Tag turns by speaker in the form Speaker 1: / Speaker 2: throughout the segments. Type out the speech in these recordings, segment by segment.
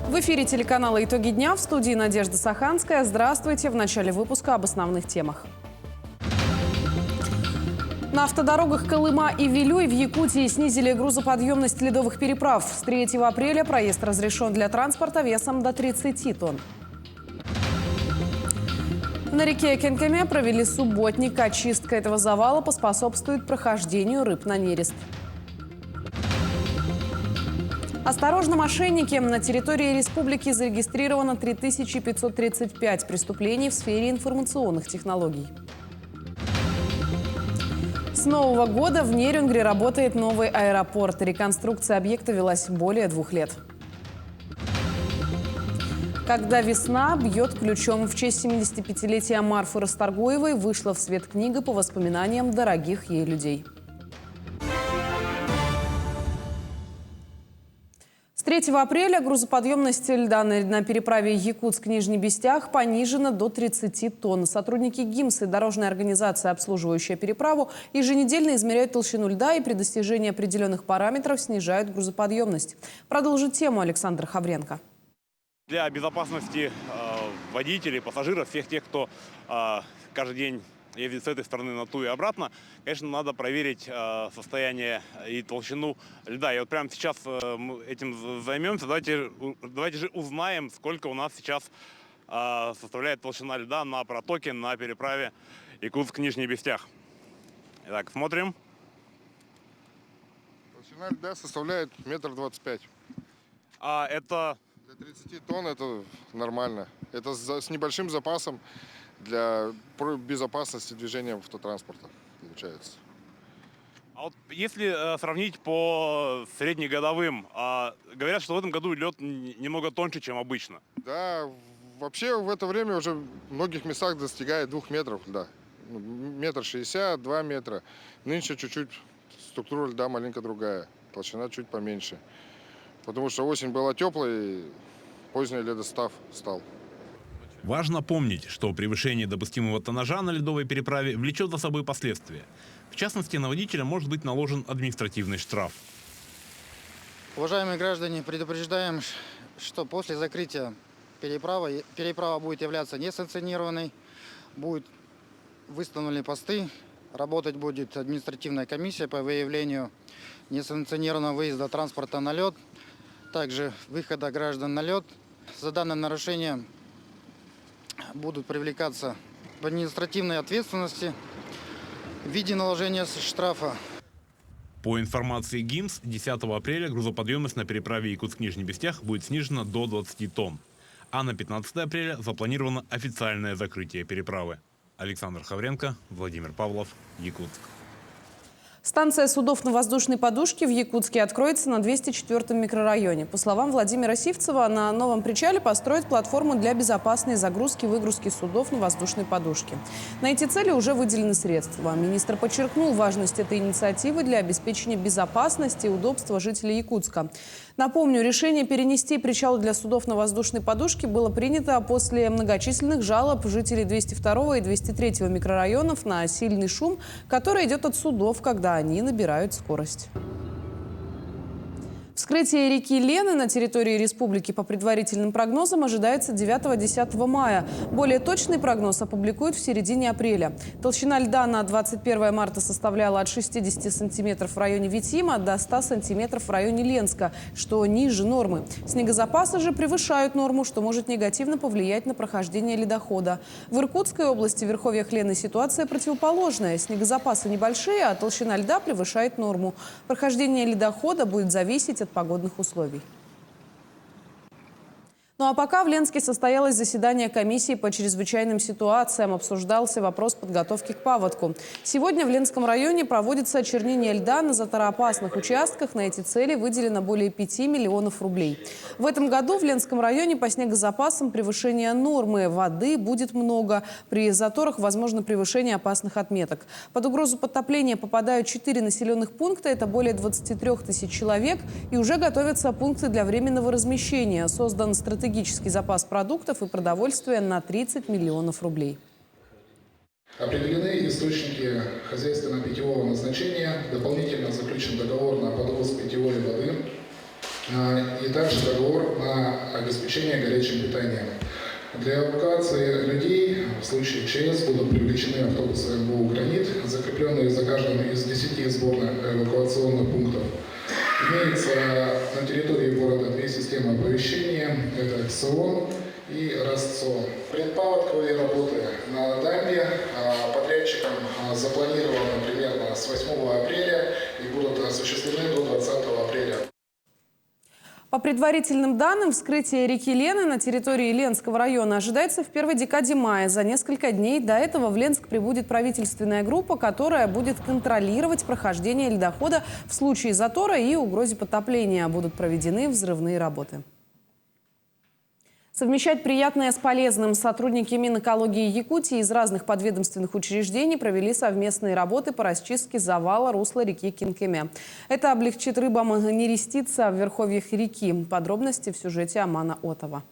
Speaker 1: В эфире телеканала «Итоги дня», в студии Надежда Саханская. Здравствуйте. В начале выпуска об основных темах. На автодорогах Колыма и Вилюй в Якутии снизили грузоподъемность ледовых переправ. С 3 апреля проезд разрешен для транспорта весом до 30 тонн. На реке Кенкеме провели субботник. Очистка этого завала поспособствует прохождению рыб на нерест. Осторожно, мошенники! На территории республики зарегистрировано 3535 преступлений в сфере информационных технологий. С нового года в Нерюнгри работает новый аэропорт. Реконструкция объекта велась более 2 лет. «Когда весна бьет ключом» в честь 75-летия Марфы Расторгуевой вышла в свет книга по воспоминаниям дорогих ей людей. С 3 апреля грузоподъемность льда на переправе Якутск-Нижний Бестях понижена до 30 тонн. Сотрудники ГИМС и дорожной организации, обслуживающая переправу, еженедельно измеряют толщину льда и при достижении определенных параметров снижают грузоподъемность. Продолжит тему Александр Хавренко.
Speaker 2: Для безопасности водителей, пассажиров, всех тех, кто каждый день ездит с этой стороны на ту и обратно, конечно, надо проверить состояние и толщину льда. И вот прямо сейчас мы этим займемся. Давайте же узнаем, сколько у нас сейчас составляет толщина льда на протоке, на переправе Якутск-Нижний Бестях. Итак, смотрим.
Speaker 3: Толщина льда составляет 1,25 м.
Speaker 2: А это...
Speaker 3: Для 30 тонн это нормально. Это с небольшим запасом для безопасности движения автотранспорта получается.
Speaker 2: А вот если сравнить по среднегодовым, говорят, что в этом году лед немного тоньше, чем обычно.
Speaker 3: Да, вообще в это время уже в многих местах достигает 2 метров льда. 1,60 м, 2 метра. Нынче чуть-чуть структура льда маленько другая, толщина чуть поменьше. Потому что осень была теплой, поздний ледостав стал.
Speaker 2: Важно помнить, что превышение допустимого тоннажа на ледовой переправе влечет за собой последствия. В частности, на водителя может быть наложен административный штраф.
Speaker 4: Уважаемые граждане, предупреждаем, что после закрытия переправа будет являться несанкционированной, будут выставлены посты, работать будет административная комиссия по выявлению несанкционированного выезда транспорта на лед, также выхода граждан на лед. За данное нарушение будут привлекаться в административной ответственности в виде наложения штрафа.
Speaker 2: По информации ГИМС, 10 апреля грузоподъемность на переправе Якутск-Нижний Бестях будет снижена до 20 тонн. А на 15 апреля запланировано официальное закрытие переправы. Александр Хавренко, Владимир Павлов, Якутск.
Speaker 1: Станция судов на воздушной подушке в Якутске откроется на 204-м микрорайоне. По словам Владимира Сивцева, на новом причале построят платформу для безопасной загрузки и выгрузки судов на воздушной подушке. На эти цели уже выделены средства. Министр подчеркнул важность этой инициативы для обеспечения безопасности и удобства жителей Якутска. Напомню, решение перенести причал для судов на воздушной подушке было принято после многочисленных жалоб жителей 202 и 203 микрорайонов на сильный шум, который идет от судов, когда они набирают скорость. Вскрытие реки Лены на территории республики по предварительным прогнозам ожидается 9-10 мая. Более точный прогноз опубликуют в середине апреля. Толщина льда на 21 марта составляла от 60 сантиметров в районе Витима до 100 сантиметров в районе Ленска, что ниже нормы. Снегозапасы же превышают норму, что может негативно повлиять на прохождение ледохода. В Иркутской области, в верховьях Лены, ситуация противоположная. Снегозапасы небольшие, а толщина льда превышает норму. Прохождение ледохода будет зависеть от погодных условий. Ну а пока в Ленске состоялось заседание комиссии по чрезвычайным ситуациям. Обсуждался вопрос подготовки к паводку. Сегодня в Ленском районе проводится очернение льда на затороопасных участках. На эти цели выделено более 5 миллионов рублей. В этом году в Ленском районе по снегозапасам превышение нормы. Воды будет много. При заторах возможно превышение опасных отметок. Под угрозу подтопления попадают 4 населенных пункта. Это более 23 тысяч человек. И уже готовятся пункты для временного размещения. Создан стратегический запас продуктов и продовольствия на 30 миллионов рублей.
Speaker 5: Определены источники хозяйственно-питьевого назначения. Дополнительно заключен договор на подвоз питьевой воды и также договор на обеспечение горячим питанием. Для эвакуации людей в случае ЧС будут привлечены автобусы МБУ «Гранит», закрепленные за каждым из 10 сборных эвакуационных пунктов. Имеется на территории города 2 системы оповещения. Это СОН и РАСЦО. Предпаводковые работы на дамбе подрядчиком запланированы примерно с 8 апреля и будут осуществлены до 20 апреля.
Speaker 1: По предварительным данным, вскрытие реки Лены на территории Ленского района ожидается в первой декаде мая. За несколько дней до этого в Ленск прибудет правительственная группа, которая будет контролировать прохождение ледохода в случае затора и угрозе потопления. Будут проведены взрывные работы. Совмещать приятное с полезным. Сотрудники Минэкологии Якутии из разных подведомственных учреждений провели совместные работы по расчистке завала русла реки Кинкеме. Это облегчит рыбам нереститься в верховьях реки. Подробности в сюжете Амана Отова.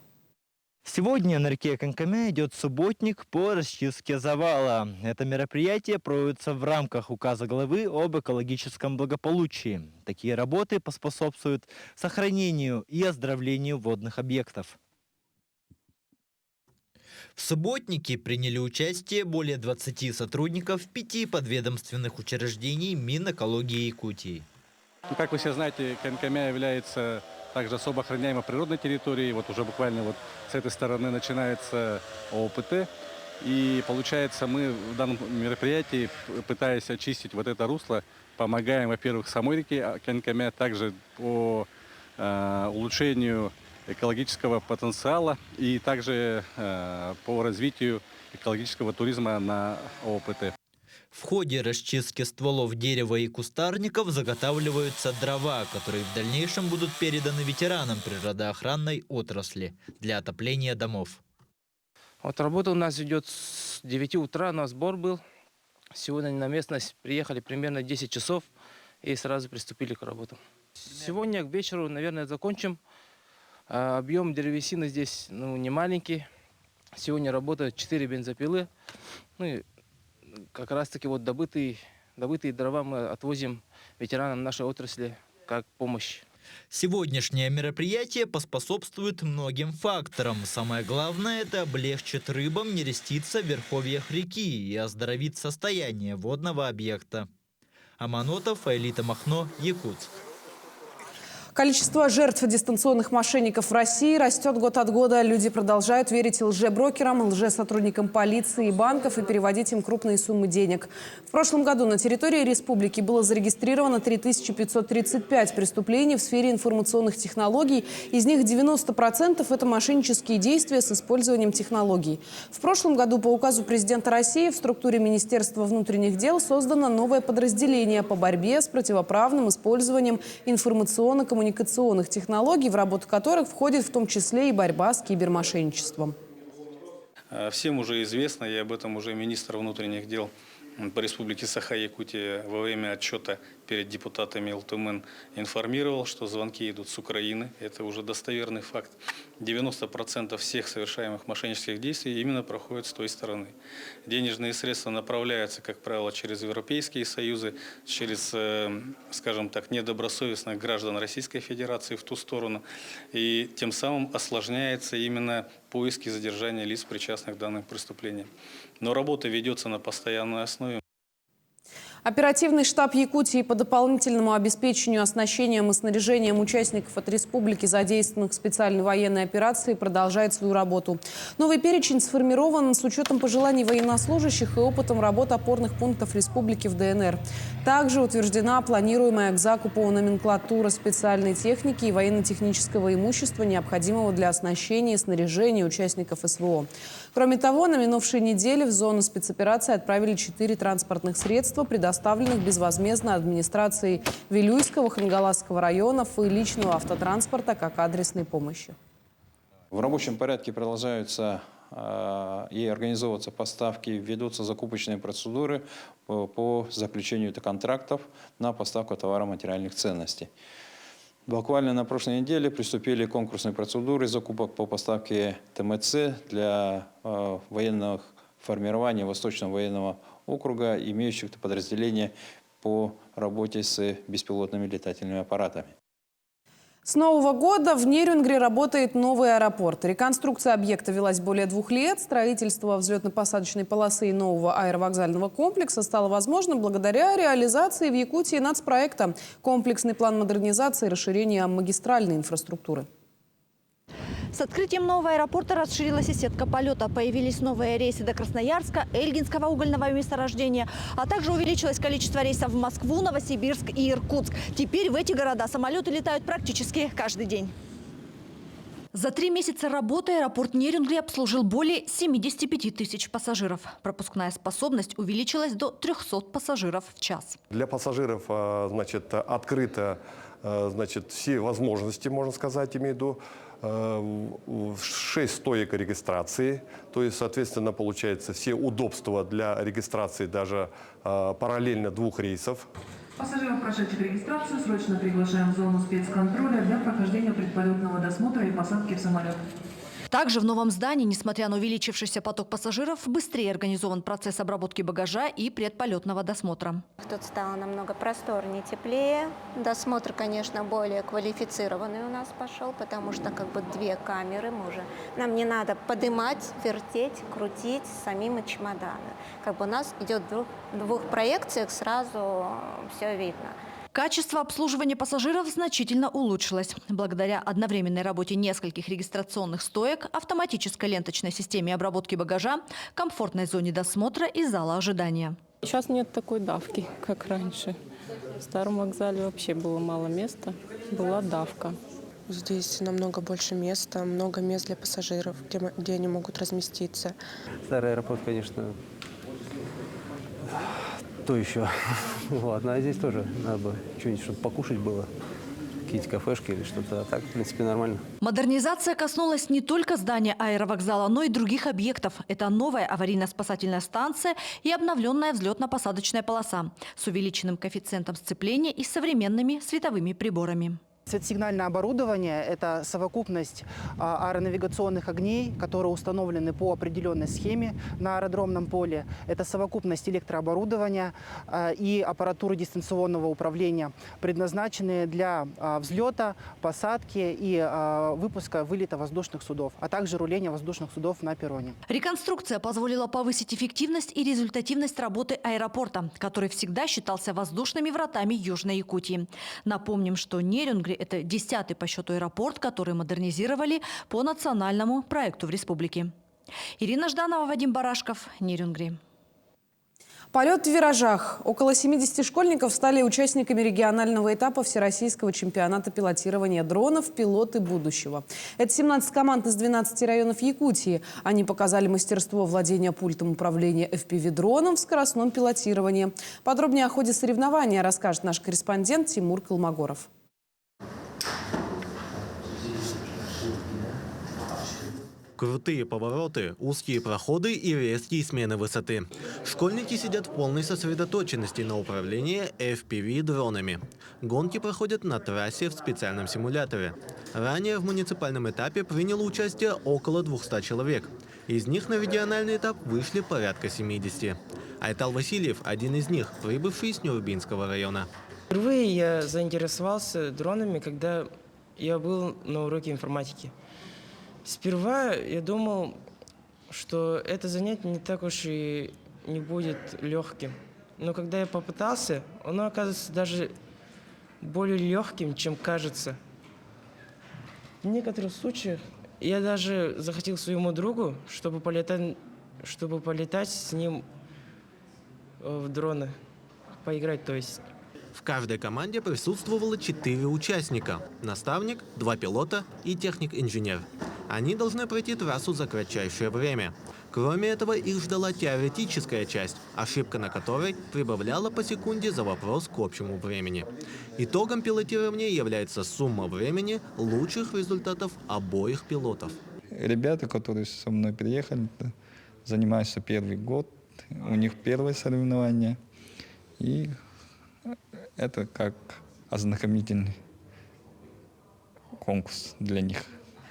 Speaker 6: Сегодня на реке Кинкеме идет субботник по расчистке завала. Это мероприятие проводится в рамках указа главы об экологическом благополучии. Такие работы поспособствуют сохранению и оздоровлению водных объектов. В субботнике приняли участие более 20 сотрудников 5 подведомственных учреждений Минэкологии Якутии.
Speaker 7: Как вы все знаете, Кинкеме является также особо охраняемой природной территорией. Вот уже буквально вот с этой стороны начинается ОПТ. И получается, мы в данном мероприятии, пытаясь очистить вот это русло, помогаем, во-первых, самой реке Кинкеме, также по улучшению экологического потенциала и также по развитию экологического туризма на ОПТ.
Speaker 6: В ходе расчистки стволов дерева и кустарников заготавливаются дрова, которые в дальнейшем будут переданы ветеранам природоохранной отрасли для отопления домов.
Speaker 8: Вот работа у нас идет с 9 утра, у нас сбор был. Сегодня на местность приехали примерно 10 часов и сразу приступили к работам. Сегодня к вечеру, наверное, закончим. Объем древесины здесь не маленький. Сегодня работают 4 бензопилы. Ну и как раз таки вот добытые дрова мы отвозим ветеранам нашей отрасли как помощь.
Speaker 6: Сегодняшнее мероприятие поспособствует многим факторам. Самое главное – это облегчит рыбам нереститься в верховьях реки и оздоровит состояние водного объекта. Аман Отов, Аэлита Махно, Якутск.
Speaker 1: Количество жертв дистанционных мошенников в России растет год от года. Люди продолжают верить лжеброкерам, лжесотрудникам полиции и банков и переводить им крупные суммы денег. В прошлом году на территории республики было зарегистрировано 3535 преступлений в сфере информационных технологий. Из них 90% – это мошеннические действия с использованием технологий. В прошлом году по указу президента России в структуре Министерства внутренних дел создано новое подразделение по борьбе с противоправным использованием информационно-коммуникационных технологий, в работу которых входит в том числе и борьба с кибермошенничеством.
Speaker 9: Всем уже известно, и об этом уже министр внутренних дел по республике Саха-Якутия во время отчета перед депутатами ЛТМН информировал, что звонки идут с Украины. Это уже достоверный факт. 90% всех совершаемых мошеннических действий именно проходят с той стороны. Денежные средства направляются, как правило, через Европейские союзы, через, скажем так, недобросовестных граждан Российской Федерации в ту сторону. И тем самым осложняется именно поиск и задержание лиц, причастных к данным преступлениям. Но работа ведется на постоянной основе.
Speaker 1: Оперативный штаб Якутии по дополнительному обеспечению оснащением и снаряжением участников от республики, задействованных в специальной военной операции, продолжает свою работу. Новый перечень сформирован с учетом пожеланий военнослужащих и опытом работы опорных пунктов республики в ДНР. Также утверждена планируемая к закупу номенклатура специальной техники и военно-технического имущества, необходимого для оснащения и снаряжения участников СВО. Кроме того, на минувшей неделе в зону спецоперации отправили 4 транспортных средства, предоставленных безвозмездно администрацией Вилюйского, Хангаласского районов и личного автотранспорта как адресной помощи.
Speaker 10: В рабочем порядке продолжаются и организовываться поставки, ведутся закупочные процедуры по заключению контрактов на поставку товара материальных ценностей. Буквально на прошлой неделе приступили конкурсные процедуры закупок по поставке ТМЦ для военных формирований Восточного военного округа, имеющих подразделения по работе с беспилотными летательными аппаратами.
Speaker 1: С нового года в Нерюнгри работает новый аэропорт. Реконструкция объекта велась более 2 лет. Строительство взлетно-посадочной полосы и нового аэровокзального комплекса стало возможным благодаря реализации в Якутии нацпроекта «Комплексный план модернизации и расширения магистральной инфраструктуры».
Speaker 11: С открытием нового аэропорта расширилась и сетка полета. Появились новые рейсы до Красноярска, Эльгинского угольного месторождения, а также увеличилось количество рейсов в Москву, Новосибирск и Иркутск. Теперь в эти города самолеты летают практически каждый день. За 3 месяца работы аэропорт Нерюнгри обслужил более 75 тысяч пассажиров. Пропускная способность увеличилась до 300 пассажиров в час.
Speaker 12: Для пассажиров, значит, открыто, значит, все возможности, можно сказать, имею в виду. 6 стоек регистрации, то есть, соответственно, получается все удобства для регистрации даже параллельно 2 рейсов.
Speaker 13: Пассажиров, прошедших регистрацию, срочно приглашаем в зону спецконтроля для прохождения предполетного досмотра и посадки в самолет.
Speaker 11: Также в новом здании, несмотря на увеличившийся поток пассажиров, быстрее организован процесс обработки багажа и предполетного досмотра.
Speaker 14: Тут стало намного просторнее, теплее. Досмотр, конечно, более квалифицированный у нас пошел, потому что как бы 2 камеры мы уже. Нам не надо поднимать, вертеть, крутить самим чемоданы. Как бы у нас идет в 2 проекциях, сразу все видно.
Speaker 11: Качество обслуживания пассажиров значительно улучшилось. Благодаря одновременной работе нескольких регистрационных стоек, автоматической ленточной системе обработки багажа, комфортной зоне досмотра и зала ожидания.
Speaker 15: Сейчас нет такой давки, как раньше. В старом вокзале вообще было мало места, была давка.
Speaker 16: Здесь намного больше места, много мест для пассажиров, где они могут разместиться.
Speaker 17: Старый аэропорт, конечно, то еще. Ладно, а здесь тоже надо бы что-нибудь, чтобы покушать было. Какие-то кафешки или что-то. А так, в принципе, нормально.
Speaker 11: Модернизация коснулась не только здания аэровокзала, но и других объектов. Это новая аварийно-спасательная станция и обновленная взлетно-посадочная полоса с увеличенным коэффициентом сцепления и современными световыми приборами.
Speaker 18: Светосигнальное оборудование – это совокупность аэронавигационных огней, которые установлены по определенной схеме на аэродромном поле. Это совокупность электрооборудования и аппаратуры дистанционного управления, предназначенные для взлета, посадки и выпуска вылета воздушных судов, а также руления воздушных судов на перроне.
Speaker 11: Реконструкция позволила повысить эффективность и результативность работы аэропорта, который всегда считался воздушными вратами Южной Якутии. Напомним, что Нерюнгри – это 10-й по счету аэропорт, который модернизировали по национальному проекту в республике. Ирина Жданова, Вадим Барашков, Нерюнгри.
Speaker 1: Полет в виражах. Около 70 школьников стали участниками регионального этапа Всероссийского чемпионата пилотирования дронов «Пилоты будущего». Это 17 команд из 12 районов Якутии. Они показали мастерство владения пультом управления FPV-дроном в скоростном пилотировании. Подробнее о ходе соревнования расскажет наш корреспондент Тимур Колмогоров.
Speaker 19: Крутые повороты, узкие проходы и резкие смены высоты. Школьники сидят в полной сосредоточенности на управлении FPV-дронами. Гонки проходят на трассе в специальном симуляторе. Ранее в муниципальном этапе приняло участие около 200 человек. Из них на региональный этап вышли порядка 70. Айтал Васильев – один из них, прибывший из Нюрбинского района.
Speaker 20: Впервые я заинтересовался дронами, когда я был на уроке информатики. Сперва я думал, что это занятие не так уж и не будет легким. Но когда я попытался, оно оказывается даже более легким, чем кажется. В некоторых случаях я даже захотел своему другу, чтобы полетать с ним в дроны, поиграть, то есть.
Speaker 19: В каждой команде присутствовало 4 участника – наставник, 2 пилота и техник-инженер. Они должны пройти трассу за кратчайшее время. Кроме этого, их ждала теоретическая часть, ошибка на которой прибавляла по секунде за вопрос к общему времени. Итогом пилотирования является сумма времени лучших результатов обоих пилотов.
Speaker 21: Ребята, которые со мной приехали, занимаются 1-й год, у них первое соревнование. И это как ознакомительный конкурс для них.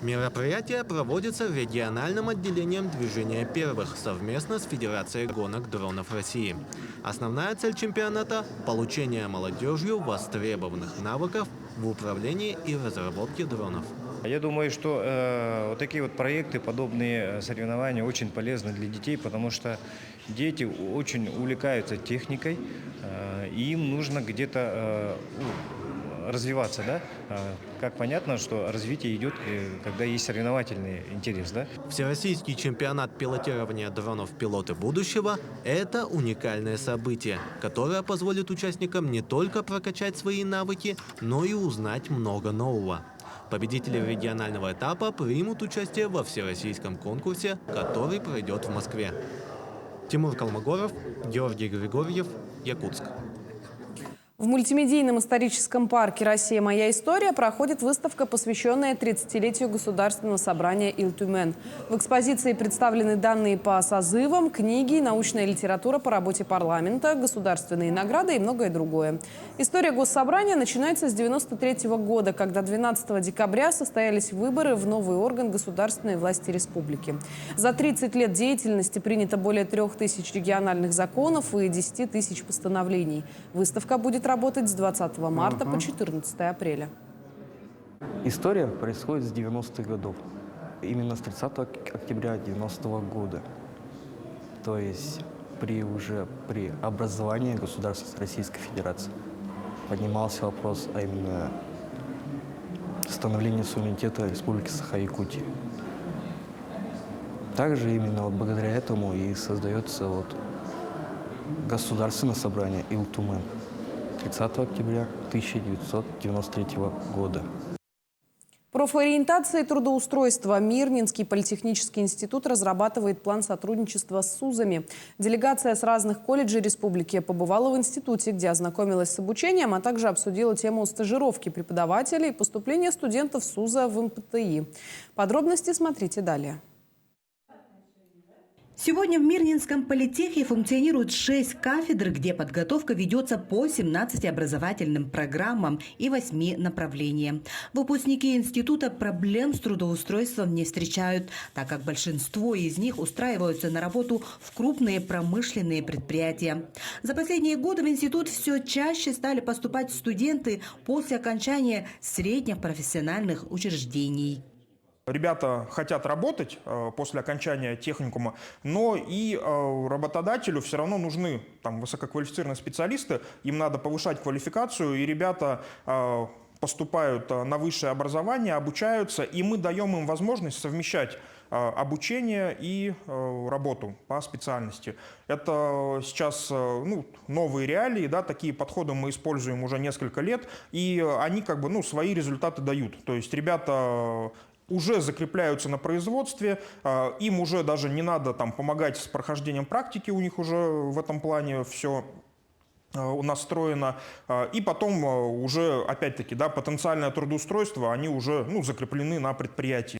Speaker 19: Мероприятие проводится региональным отделением движения первых совместно с Федерацией гонок дронов России. Основная цель чемпионата – получение молодежью востребованных навыков в управлении и разработке дронов.
Speaker 3: Я думаю, что вот такие вот проекты, подобные соревнования очень полезны для детей, потому что дети очень увлекаются техникой, и им нужно где-то развиваться, да? Как понятно, что развитие идет, когда есть соревновательный интерес, да?
Speaker 19: Всероссийский чемпионат пилотирования дронов «Пилоты будущего» – это уникальное событие, которое позволит участникам не только прокачать свои навыки, но и узнать много нового. Победители регионального этапа примут участие во всероссийском конкурсе, который пройдет в Москве. Тимур Калмогоров, Георгий Григорьев, Якутск.
Speaker 1: В мультимедийном историческом парке «Россия. Моя история» проходит выставка, посвященная 30-летию Государственного собрания Ил-Тюмен. В экспозиции представлены данные по созывам, книги, научная литература по работе парламента, государственные награды и многое другое. История Госсобрания начинается с 1993 года, когда 12 декабря состоялись выборы в новый орган государственной власти республики. За 30 лет деятельности принято более 3000 региональных законов и 10 тысяч постановлений. Выставка будет работать с 20 марта по 14 апреля.
Speaker 22: История происходит с 90-х годов. Именно с 30 октября 90-го года. То есть при образовании государства Российской Федерации поднимался вопрос, а именно становления суверенитета Республики Саха-Якутия. Также именно благодаря этому и создается Государственное собрание Ил-Тюмен 30 октября 1993 года.
Speaker 1: Профориентация и трудоустройство. Мирнинский политехнический институт разрабатывает план сотрудничества с СУЗами. Делегация с разных колледжей республики побывала в институте, где ознакомилась с обучением, а также обсудила тему стажировки преподавателей и поступления студентов СУЗа в МПТИ. Подробности смотрите далее.
Speaker 23: Сегодня в Мирнинском политехе функционирует 6 кафедр, где подготовка ведется по 17 образовательным программам и 8 направлениям. Выпускники института проблем с трудоустройством не встречают, так как большинство из них устраиваются на работу в крупные промышленные предприятия. За последние годы в институт все чаще стали поступать студенты после окончания средних профессиональных учреждений.
Speaker 24: Ребята хотят работать после окончания техникума, но и работодателю все равно нужны высококвалифицированные специалисты, им надо повышать квалификацию, и ребята поступают на высшее образование, обучаются, и мы даем им возможность совмещать обучение и работу по специальности. Это сейчас новые реалии, да, такие подходы мы используем уже несколько лет, и они свои результаты дают. То есть ребята уже закрепляются на производстве, им уже даже не надо помогать с прохождением практики, у них уже в этом плане все настроено. И потом уже, опять-таки, потенциальное трудоустройство, они уже закреплены на предприятии.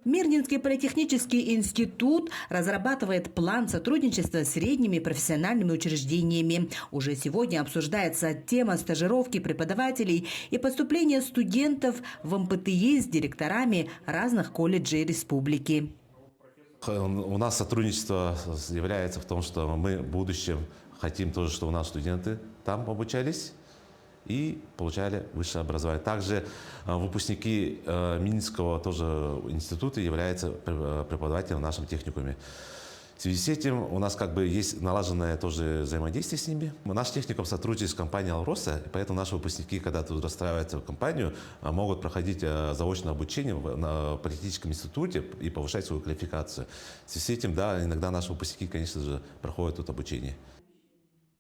Speaker 23: Мирнинский политехнический институт разрабатывает план сотрудничества с средними профессиональными учреждениями. Уже сегодня обсуждается тема стажировки преподавателей и поступления студентов в МПТИ с директорами разных колледжей республики.
Speaker 25: У нас сотрудничество является в том, что мы в будущем хотим тоже, чтобы у нас студенты там обучались и получали высшее образование. Также выпускники Минского тоже института являются преподавателем в нашем техникуме. В связи с этим у нас есть налаженное тоже взаимодействие с ними. Наш техникум сотрудничает с компанией «Алроса», поэтому наши выпускники, когда тут расстраиваются в компанию, могут проходить заочное обучение в политехническом институте и повышать свою квалификацию. В связи с этим, да, иногда наши выпускники, конечно же, проходят тут обучение.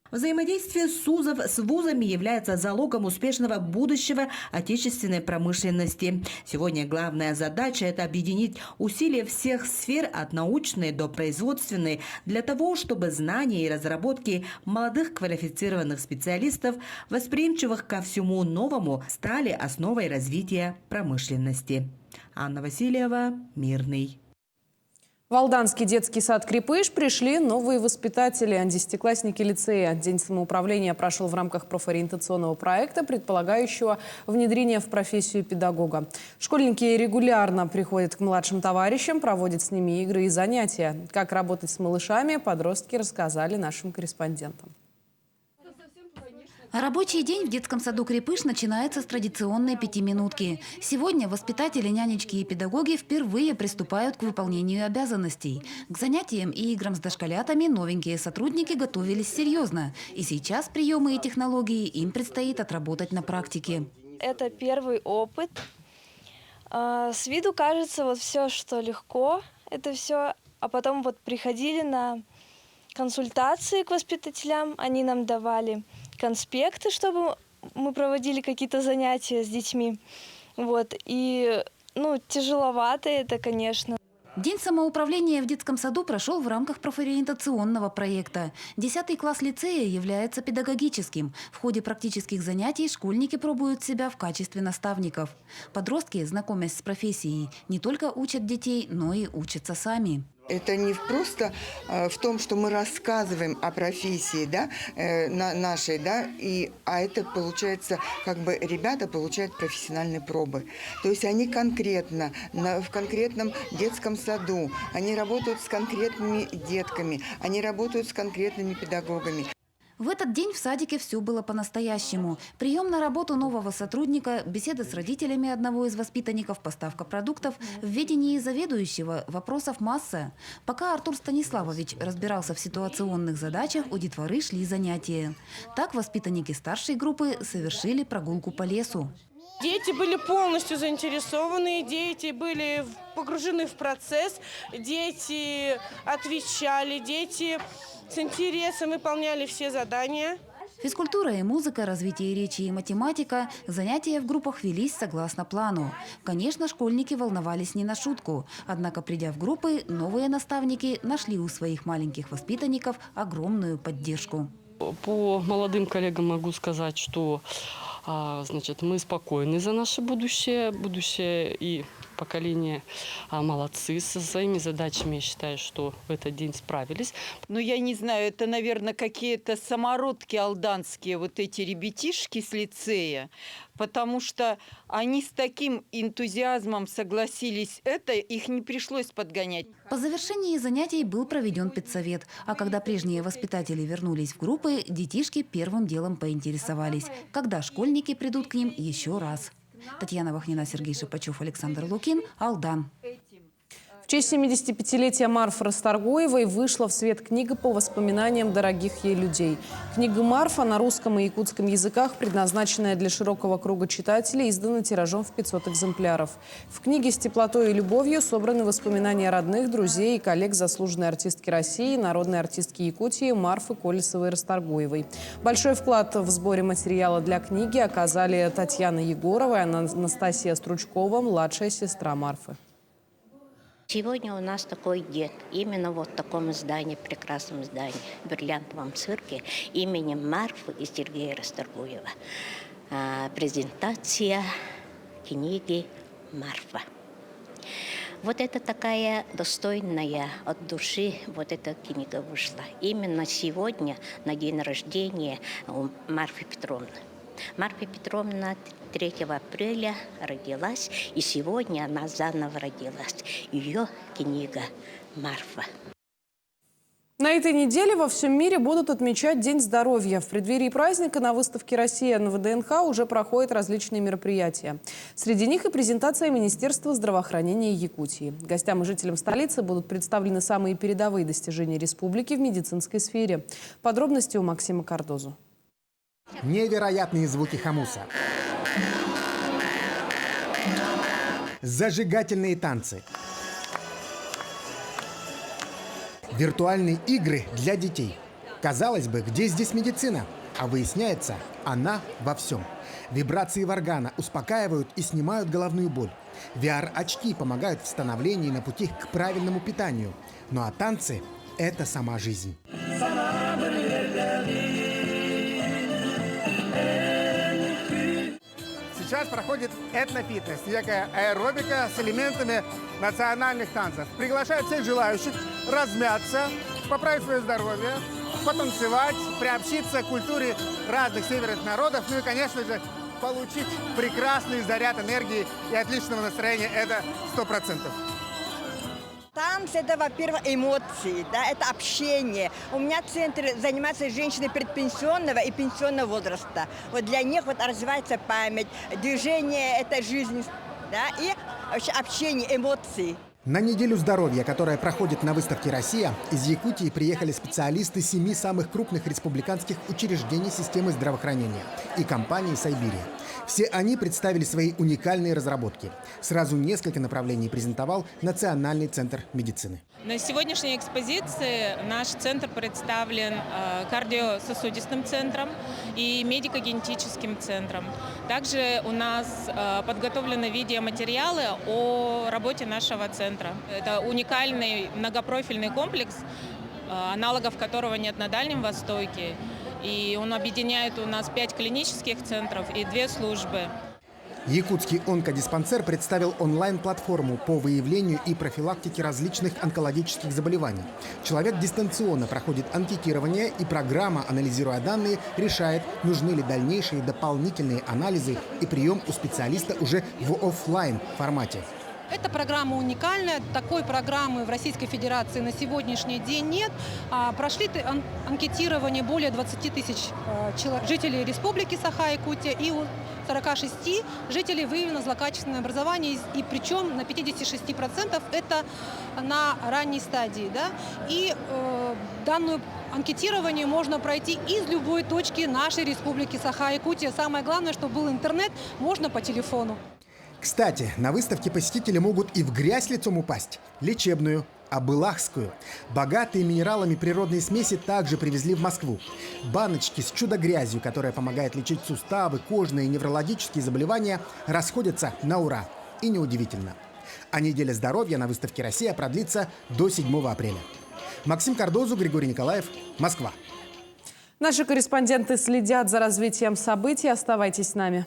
Speaker 23: Взаимодействие СУЗов с вузами является залогом успешного будущего отечественной промышленности. Сегодня главная задача – это объединить усилия всех сфер от научной до производственной для того, чтобы знания и разработки молодых квалифицированных специалистов, восприимчивых ко всему новому, стали основой развития промышленности. Анна Васильева, Мирный.
Speaker 1: В Алданский детский сад «Крепыш» пришли новые воспитатели, десятиклассники лицея. День самоуправления прошел в рамках профориентационного проекта, предполагающего внедрение в профессию педагога. Школьники регулярно приходят к младшим товарищам, проводят с ними игры и занятия. Как работать с малышами, подростки рассказали нашим корреспондентам.
Speaker 2: Рабочий день в детском саду «Крепыш» начинается с традиционной 5-минутки. Сегодня воспитатели, нянечки и педагоги впервые приступают к выполнению обязанностей. К занятиям и играм с дошколятами новенькие сотрудники готовились серьезно. И сейчас приемы и технологии им предстоит отработать на практике.
Speaker 4: Это первый опыт. С виду кажется вот все, что легко, это все. А потом вот приходили на консультации к воспитателям, они нам давали конспекты, чтобы мы проводили какие-то занятия с детьми. Вот. И, тяжеловато это, конечно.
Speaker 2: День самоуправления в детском саду прошел в рамках профориентационного проекта. 10 класс лицея является педагогическим. В ходе практических занятий школьники пробуют себя в качестве наставников. Подростки, знакомясь с профессией, не только учат детей, но и учатся сами.
Speaker 5: Это не просто в том, что мы рассказываем о профессии, да, нашей, да, а это получается, как бы ребята получают профессиональные пробы. То есть они конкретно, в конкретном детском саду, они работают с конкретными детками, они работают с конкретными педагогами.
Speaker 2: В этот день в садике все было по-настоящему. Прием на работу нового сотрудника, беседа с родителями одного из воспитанников, поставка продуктов. В ведении заведующего вопросов масса. Пока Артур Станиславович разбирался в ситуационных задачах, у детворы шли занятия. Так воспитанники старшей группы совершили прогулку по лесу.
Speaker 7: Дети были полностью заинтересованы, дети были погружены в процесс, дети отвечали, дети с интересом выполняли все задания.
Speaker 2: Физкультура и музыка, развитие речи и математика. Занятия в группах велись согласно плану. Конечно, школьники волновались не на шутку. Однако, придя в группы, новые наставники нашли у своих маленьких воспитанников огромную поддержку.
Speaker 8: По молодым коллегам могу сказать, что мы спокойны за наше будущее. Будущее и поколение молодцы со своими задачами. Я считаю, что в этот день справились.
Speaker 26: Я не знаю, это, наверное, какие-то самородки алданские, вот эти ребятишки с лицея, потому что они с таким энтузиазмом согласились, их не пришлось подгонять.
Speaker 2: По завершении занятий был проведен педсовет, а когда прежние воспитатели вернулись в группы, детишки первым делом поинтересовались, когда школьники придут к ним еще раз. Татьяна Вахнина, Сергей Шипачев, Александр Лукин, Алдан.
Speaker 1: В честь 75-летия Марфы Расторгуевой вышла в свет книга по воспоминаниям дорогих ей людей. Книга «Марфа» на русском и якутском языках, предназначенная для широкого круга читателей, издана тиражом в 500 экземпляров. В книге с теплотой и любовью собраны воспоминания родных, друзей и коллег заслуженной артистки России, народной артистки Якутии Марфы Колесовой-Расторгуевой. Большой вклад в сборе материала для книги оказали Татьяна Егорова и Анастасия Стручкова, младшая сестра Марфы.
Speaker 27: Сегодня у нас такой день, именно вот в таком издании, прекрасном издании, в бриллиантовом цирке именем Марфы и Сергея Расторгуева. Презентация книги «Марфа». Вот это такая достойная от души, вот эта книга вышла. Именно сегодня, на день рождения у Марфы Петровны. Марфа Петровна 3 апреля родилась, и сегодня она заново родилась. Ее книга «Марфа».
Speaker 1: На этой неделе во всем мире будут отмечать День здоровья. В преддверии праздника на выставке «Россия» на ВДНХ уже проходят различные мероприятия. Среди них и презентация Министерства здравоохранения Якутии. Гостям и жителям столицы будут представлены самые передовые достижения республики в медицинской сфере. Подробности у Максима Кардозу.
Speaker 28: Невероятные звуки хомуса. Зажигательные танцы. Виртуальные игры для детей. Казалось бы, где здесь медицина? А выясняется, она во всем. Вибрации варгана успокаивают и снимают головную боль. VR-очки помогают в становлении на пути к правильному питанию. Ну а танцы – это сама жизнь. Сейчас проходит этнофитнес, некая аэробика с элементами национальных танцев. Приглашают всех желающих размяться, поправить свое здоровье, потанцевать, приобщиться к культуре разных северных народов, ну и, конечно же, получить прекрасный заряд энергии и отличного настроения. Это 100%.
Speaker 6: Танцы – это, во-первых, эмоции, да, это общение. У меня центр занимается женщиной предпенсионного и пенсионного возраста. Вот для них вот развивается память, движение – это жизнь, да, и вообще общение, эмоции.
Speaker 28: На неделю здоровья, которая проходит на выставке «Россия», из Якутии приехали специалисты 7 самых крупных республиканских учреждений системы здравоохранения и компании «Сайбирия». Все они представили свои уникальные разработки. Сразу несколько направлений презентовал Национальный центр медицины.
Speaker 9: На сегодняшней экспозиции наш центр представлен кардиососудистым центром и медико-генетическим центром. Также у нас подготовлены видеоматериалы о работе нашего центра. Это уникальный многопрофильный комплекс, аналогов которого нет на Дальнем Востоке. И он объединяет у нас 5 клинических центров и 2 службы.
Speaker 28: Якутский онкодиспансер представил онлайн-платформу по выявлению и профилактике различных онкологических заболеваний. Человек дистанционно проходит анкетирование, и программа, анализируя данные, решает, нужны ли дальнейшие дополнительные анализы и прием у специалиста уже в офлайн формате.
Speaker 10: Эта программа уникальная. Такой программы в Российской Федерации на сегодняшний день нет. Прошли анкетирование более 20 тысяч жителей Республики Саха-Якутия, и у 46 жителей выявлено злокачественное образование, и причем на 56% это на ранней стадии. Да? И данную анкетирование можно пройти из любой точки нашей Республики Саха-Якутия. Самое главное, чтобы был интернет, можно по телефону.
Speaker 28: Кстати, на выставке посетители могут и в грязь лицом упасть. Лечебную, абылахскую. Богатые минералами природные смеси также привезли в Москву. Баночки с чудо-грязью, которая помогает лечить суставы, кожные и неврологические заболевания, расходятся на ура. И неудивительно. А неделя здоровья на выставке «Россия» продлится до 7 апреля. Максим Кардозу, Григорий Николаев, Москва.
Speaker 1: Наши корреспонденты следят за развитием событий. Оставайтесь с нами.